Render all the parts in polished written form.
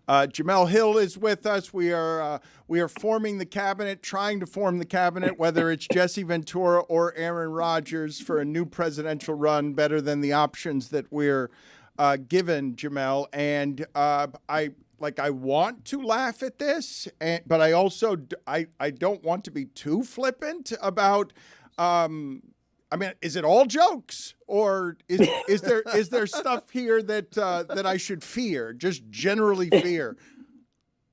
Jemele Hill is with us. We are forming the cabinet, trying to form the cabinet, whether it's Jesse Ventura or Aaron Rodgers for a new presidential run, better than the options that we're given, Jemele. And I want to laugh at this, but I also I don't want to be too flippant about. I mean, is it all jokes, or is there stuff here that I should fear, just generally fear?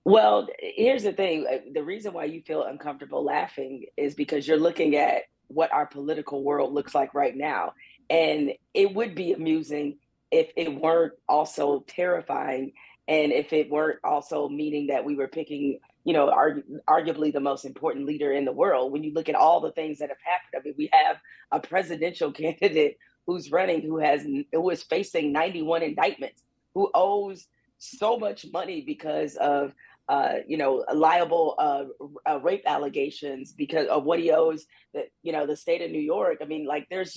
Well, here's the thing. The reason why you feel uncomfortable laughing is because you're looking at what our political world looks like right now. And it would be amusing if it weren't also terrifying, and if it weren't also meaning that we were picking, arguably the most important leader in the world. When you look at all the things that have happened, I mean, we have a presidential candidate who's running, who is facing 91 indictments, who owes so much money because of liable rape allegations, because of what he owes the state of New York. I mean, like, there's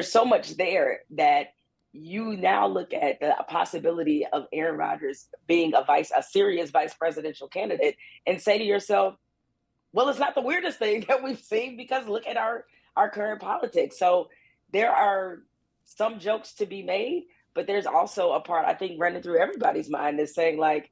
so much there that you now look at the possibility of Aaron Rodgers being a serious vice presidential candidate and say to yourself, well, it's not the weirdest thing that we've seen, because look at our current politics. So there are some jokes to be made, but there's also a part, I think, running through everybody's mind is saying, like,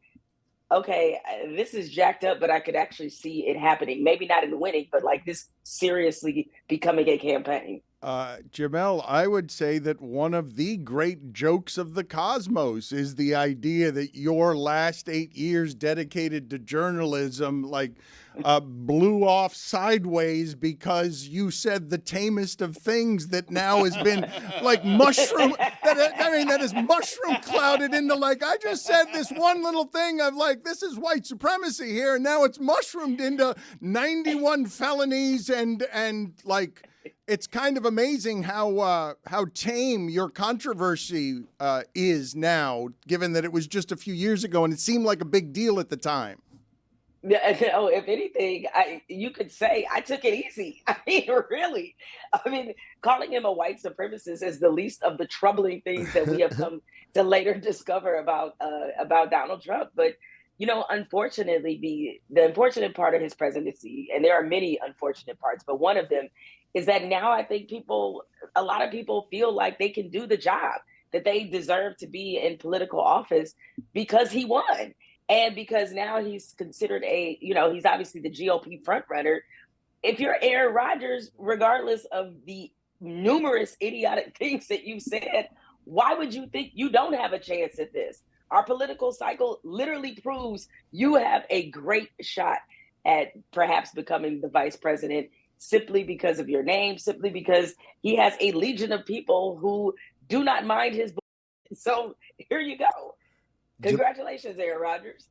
okay, this is jacked up, but I could actually see it happening. Maybe not in winning, but like this seriously becoming a campaign. Jemele, I would say that one of the great jokes of the cosmos is the idea that your last 8 years dedicated to journalism, blew off sideways because you said the tamest of things that now has been like mushroom. That is mushroom clouded into, like, I just said this one little thing of, like, this is white supremacy here, and now it's mushroomed into 91 felonies and like. It's kind of amazing how tame your controversy is now, given that it was just a few years ago and it seemed like a big deal at the time. Yeah, no, if anything, you could say I took it easy. I mean, really. I mean, calling him a white supremacist is the least of the troubling things that we have come to later discover about Donald Trump. But unfortunately, the unfortunate part of his presidency, and there are many unfortunate parts, but one of them is that now I think a lot of people feel like they can do the job, that they deserve to be in political office because he won. And because now he's considered he's obviously the GOP frontrunner. If you're Aaron Rodgers, regardless of the numerous idiotic things that you've said, why would you think you don't have a chance at this? Our political cycle literally proves you have a great shot at perhaps becoming the vice president, simply because of your name, simply because he has a legion of people who do not mind his. So here you go. Congratulations, Aaron Rodgers.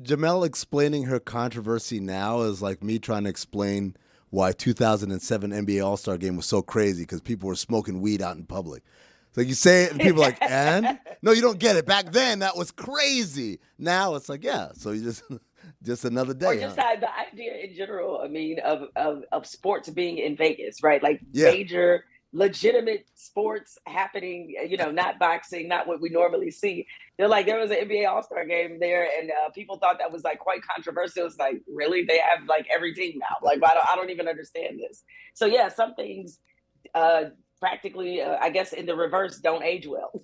Jemele explaining her controversy now is like me trying to explain why 2007 NBA AllStar game was so crazy, because people were smoking weed out in public. It's like you say it and people are like, and? No, you don't get it. Back then, that was crazy. Now it's like, yeah, so you just another day. Or just the idea in general, I mean, of sports being in Vegas, right? Like, major, legitimate sports happening, not boxing, not what we normally see. They're like, there was an NBA All-Star game there, and people thought that was, like, quite controversial. It's like, really? They have, like, every team now. Like, I don't even understand this. So, yeah, some things practically, I guess, in the reverse, don't age well.